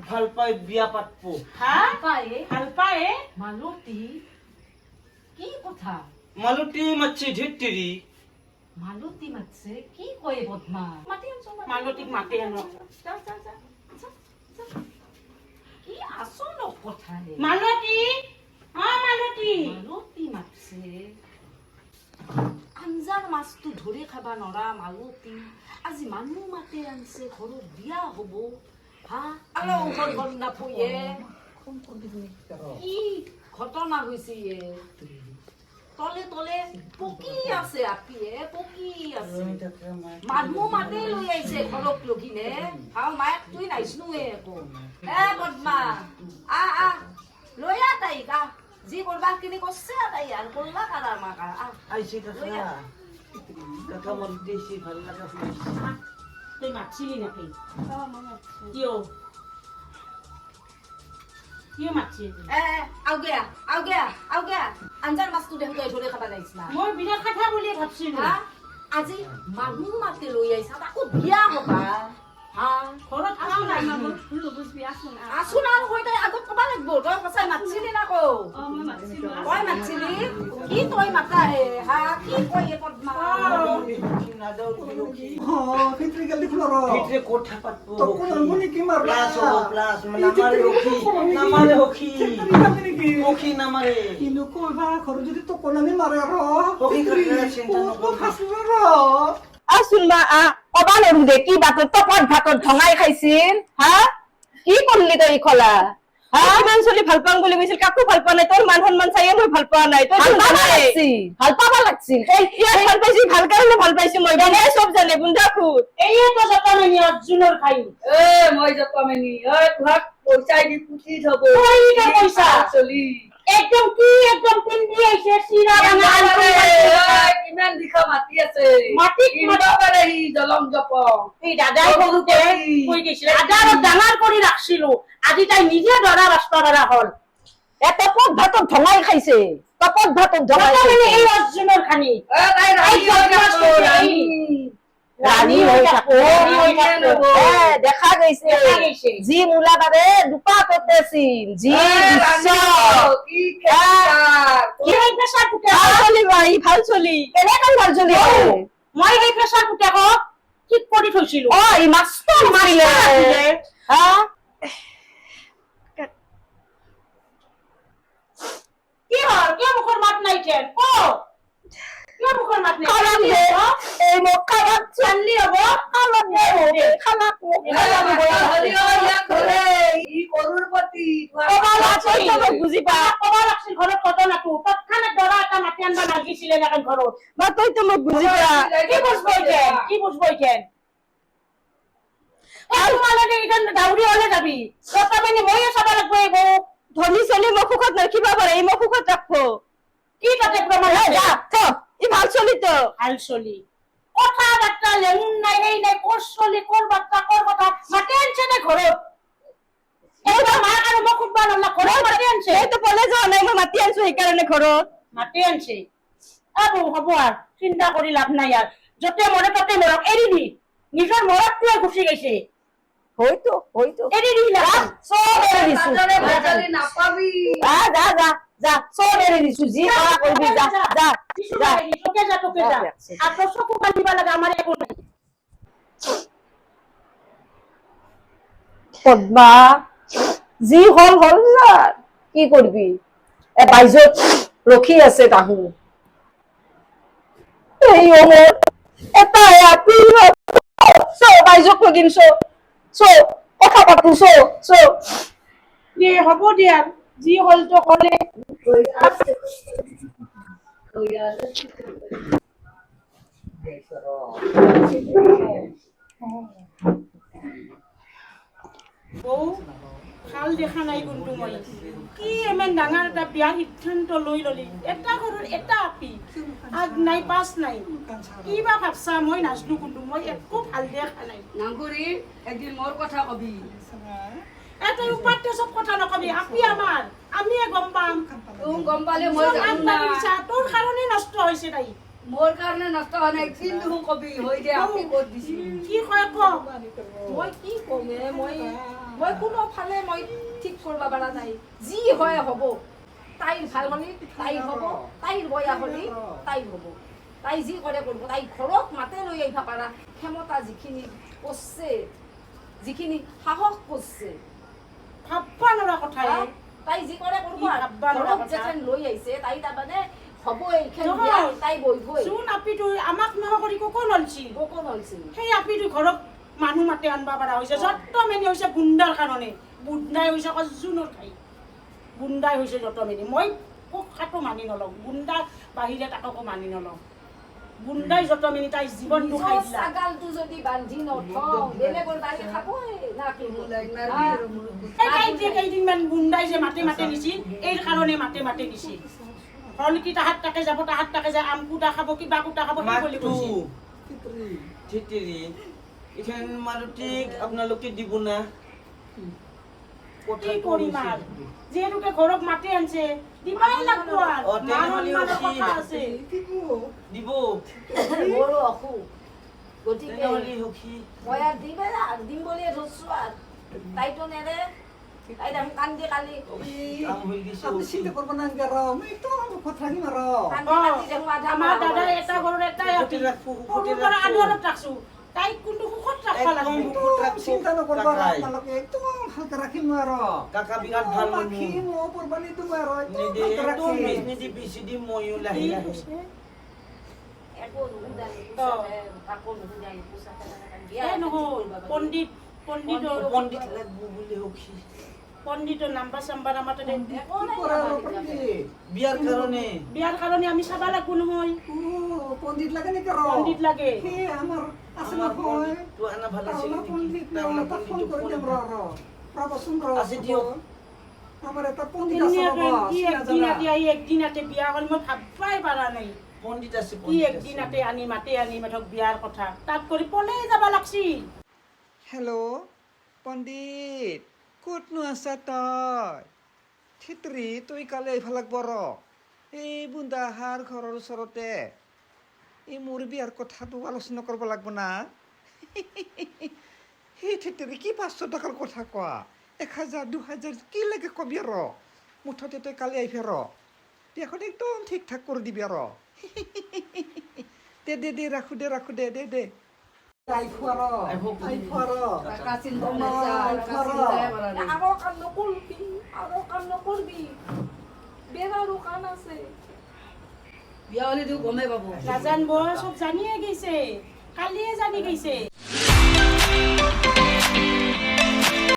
ভাল পাই বিয়া পাতবো। ভাল পায় মালতী কি কথা? মালতী মাতছে ঢেট্টেরি। মালতী মাতছে কি কয় বদমা? মালতীক মাতে আনো। কি আসল কথা হে? মালতী, মালতী। মালতী মাতছে আঞ্জাৰ মাছটো ধৰি খাবা নৰা মালতী আজি মানুহ মাতে আনছে ঘৰত বিয়া হব হা আলো ঘৰ নাপয়ে কি ঘটনা হৈছে তলে তলে পকি আছে আপিয়ে পকি আছে মানুহ মাতে লৈ আহিছে ঘৰত লগিনে হাও মায়েক তুই নাইছনুৱে একো বদমা আ লৈ আ তাইক যি করবা কিনি করছে তাই আর করলা কারা মাকা আইছে কাকা। কাকা মালতী এসে ভাল লাগা হয়েছে। তুই মাতছিলি নাকি? কিয় কিয় মাতছিলি? আউগেয়া আঞ্জার মাছটো দেখো তই ধরে খাবা নাইছ না মই বিৰাট কথা বুলি ভাবছিলো। আজি মানুহ মাতে লৈ আহিছা তাকো বিয়া হবা হা ঘৰত কাম নাই। আসুন আর হইতে আগত কবা লাগবো তই কসাই মাতছিলি না কো তই মাতছিলি কি তই মাতা হে হা কি কই পদ্মা ভিতরে গেলি ফ্লোর ভিতরে কোঠা পাতবো। তো কোন মুনি কি মারলা প্লাস হবো প্লাস নামারে হকি হকি নামারে কিন্তু কইবা ঘর যদি তো কোন আমি মারে র হকি কাকা চিন্তা নকর। ফাসলো র আসুন মা কবা নৰু দে কি বাটত টপত ভাতত ধঙাই খাইছিল হা কি করলি তই খলা কিমান চলি ভাল পাম বুলি কৈছিল কাকো ভাল পোৱা নাই তোৰ মান সন্মান চাইয়ে মই ভাল পোৱা নাই তই ভাল পাবা লাগছিল ইয়াত ভাল পাইছি ভাল কাৰণে ভাল পাইছি মই জানে চব জানে বুন্দা খুদ এইটো জতামনি অৰ্জুনৰ খাই মই যতমেনি তোমাক পইচা দি পুতি থব পইচা চলি একদম কি একদম পিন্ধি আহিছে চিৰা কিমান দিখা মাতি আছে মাটিত পাৰে সি জলং জপ এই দাদাই সৰুতে কৈ গৈছিলে আদাৰত ডাঙৰ কৰি ৰাখিছিলো আজি তাই নিজে দৰা ৰাস্তা দৰা হল। টপত ভাতত ধঙাই খাইছে টপত ভাতত ধঙাই জতামনি এই অৰ্জুনৰ খানি ৰানী হৈ থাকো দেখা গৈছে যি মূলা বাৰে দুপা পেটেছিল যি ভাল চলি কেনেকৈ ভাল চলি মই সেই প্ৰেছাৰ পুতেকক ঠিক কৰি থৈছিলো। ই মাষ্টৰ মাৰিলে কি হল কিয় মুখৰ মাত নাই যেন কিয় মুখৰ মাত নাই এই মোক খাবাক চানলি হব বুজি পা ক'ব লাগছিল ঘৰত ঘটনাটো তৎক্ষণাত দৰা এটা মাতি আনবা লাগিছিলে এনেকে ঘৰত বা তইতো মোক বুজি পা কি বুঝবো যেন তোমালোকে এইখন দাউৰি হলে যাবি তথাপি মইও চাব লাগব এই বৌ ধনী চলি মোক সুখত নৰখিবা পাৰে এই মোক সুখত ৰাখবো কি তাতে প্ৰমাণ ই ভাল চলি তো ভাল চলি কথা বাৰ্তা লেমুন নাই এই নাই কোৰ চলি কোৰ বাৰ্তা কোৰ কথা মাতি আনছে নে ঘৰত এইবাৰ মাক আৰু মোক সুধবা নলা ঘৰত মাতি আনছে এইটো পলে যোৱা নাই মই মাতি আনছো সেইকাৰণে ঘৰত মাতি আনছে আৰু হ'ব আৰু চিন্তা কৰি লাভ নাই আৰু যতে মৰে ততে মৰক এৰি দি নিজৰ মৰকটোৱে গুচি গৈছে হয়তো এৰি দি চব এৰি দিছো নাপাবি যা চব এৰি দিছো যি কৰা কৰিবি যা তোকে যা আকৌ চকু কান্দিব লাগে আমাৰ একো নাই পদ্মা যি হল কি করবি বাইজত রখি আছে তাহু এই ওমর এটা আপি বাইজক লগিন কথা পাতো হ'ব দিয়া যি হল তো কলে ভাল দেখা নাই কিন্তু মই কি ইমান ডাঙৰ এটা বিয়া সিদ্ধান্ত লৈ ললি এটা ঘৰৰ এটা আপি আগ নাই পাছ নাই কিবা ভাবছা মই নাজনো কিন্তু মই একো ভাল দেখা নাই নাংগুৰি একদিন মোৰ কথা কবি এটা উপাত্য সব কথা নকবি আপি আমাৰ আমিয়ে গম পাম গম পালে মই জানো না তোৰ কাৰণে নষ্ট হৈছে তাই মোৰ কাৰণে নষ্ট হোৱা নাই কিন্তু কবি হৈ দে আপি ক'ত দিছি কি কয় ক মই কি কমে মই মই কোনোফালে মই ঠিক কৰিব পৰা নাই যি হয় হ'ব তাইৰ ভাল হ'লে তাইৰ হ'ব তাইৰ বয়া হ'লে তাইৰ হ'ব তাই যি কৰে কৰিব তাই ঘৰত মাতে লৈ আহিব পাৰা ক্ষমতা যিখিনি কৰিছে যিখিনি সাহস কৰিছে ভাববা নৰা কথা তাই যি কৰে কৰিব কি ভাববা নৰা ঘৰত কথা? যেন লৈ আহিছে তাই তাৰমানে হ'ব এইখন নহয়। বিয়া তাই বহিবই যোন আপিটো আমাক নহয় কৰি কোন হলছিল বকন হৈছিল সেই আপিটো ঘৰত মানুহ মাতে আনবা পাৰা হৈছে যত মেনি হৈছে বুন্দাৰ কাৰণে বুন্দাই হৈছে জোনৰ ঠাই বুন্দাই হৈছে যত মেনি মই কথাটো মানি নলওঁ বুন্দা বাহিৰে তাকো মানি নলওঁ বুন্দাই যত মেনি তাই জীৱনটো খাই দিলা ছাগালটো যদি বান্ধি নথওঁ বেলেগৰ বাৰী খাবই না কি তাই যে কেইদিনমান বুন্দাই যে মাতে মাতে দিছিল এই কাৰণে মাতে মাতে দিছিল হল কি তাহাত তাকে যাব তাহাত তাকে যায় আম কুটা খাব কিবা কুটা খাব সেই বুলি কৈছিল থিতিৰি এখান মাৰুতিক আপোনালোকে দিব না কি কৰিম আৰু যিহেতুকে ঘৰত মাতি আনছে দিবাই লাগব আৰু মানুহৰ কথা আছে দিব মোৰো অসুখ গতিকে তেনেহ'লে সখী মই আৰু দিম বুলিয়ে ধৰছোঁ আৰু তাইতো নেৰে তাই দেখোন কান্দি কালি কাম হৈ গৈছে আপনি সখী। চিন্তা করবেন না আর আমি তো কথা থাকিম আর কান্দি কান্দি দেখোন আধা আমাৰ দাদা এটা ঘৰত এটাই সুখতে ৰাখো, সুখতে সৰুৰ পৰা ৰাখো। আদৰত ৰাখছো তাইক কোনটো সুখত ৰাখবা একদম লাগিব সুখত ৰাখছো, চিন্তা নকৰবা কাকাই। আপনাকে একদম হালকা ৰাখিম আৰ কাকা বিৰাট ভাল মানুহ রাখিম ও কোরবানি দিব আর নিদি একদম একদম হালকা মিছ রাখিম নিদি বেছি দিম ময়ো লাহে কি লাহে কৈছে? একো নুশুধাই পুছাতে কাকো নুশুধাই পুছাতে এ নহয় পণ্ডিত পণ্ডিতৰ পণ্ডিত লাগব বুলি সখী পণ্ডিতৰ নাম্বাৰ চাম্বাৰ আমাৰ তাতে একো কি নাই কৰা আমাৰ পণ্ডিত বিয়াৰ কাৰণে বিয়াৰ কাৰণে আমি চাবা লাগব নহয় ও পণ্ডিত লাগে নাকি আৰ পণ্ডিত লাগে হে আমাৰ আছে না আমাৰ হয় পণ্ডিতটো আনা ভাল আছিল তাওলা নেকি পণ্ডিত তাওলা না ফোন পণ্ডিতটো করে ফোন দেম প্রবসন আছে দিয়ক। আমার একটা পণ্ডিত আছে ধুনীয়াকে বাবা কি একদিনাতে আহি একদিনাতে বিয়া কৰি মই ভাববাই পাৰা নাই পণ্ডিত আছে কি পণ্ডিত আছে একদিনাতে আনি মাথক বিয়াৰ কথা তাত কৰি পলাই যাবা লাগছিল হেল্ল' পণ্ডিত ক'তনো আছা তই থিতৰি তই কালি আহিব লাগব এই বুন্দাহাৰ ঘৰৰ ওচৰতে এই মোৰ বিয়াৰ কথাটো আলোচনা কৰিব লাগিব না সেই থিতৰি কি 500 টকাৰ কথা কোৱা 1000 2000 কি লাগে কবি মুঠতে তই কালি আহিবি বিয়াখন একদম ঠিক ঠাক কৰি দিবি দে ৰাখো দে আগৰ কাম নকৰবি বেৰাৰো কাম আছে বিয়া হ'লে গমেই পাব নাজানব চব জানিয়ে গৈছে কালিয়ে জানি গৈছে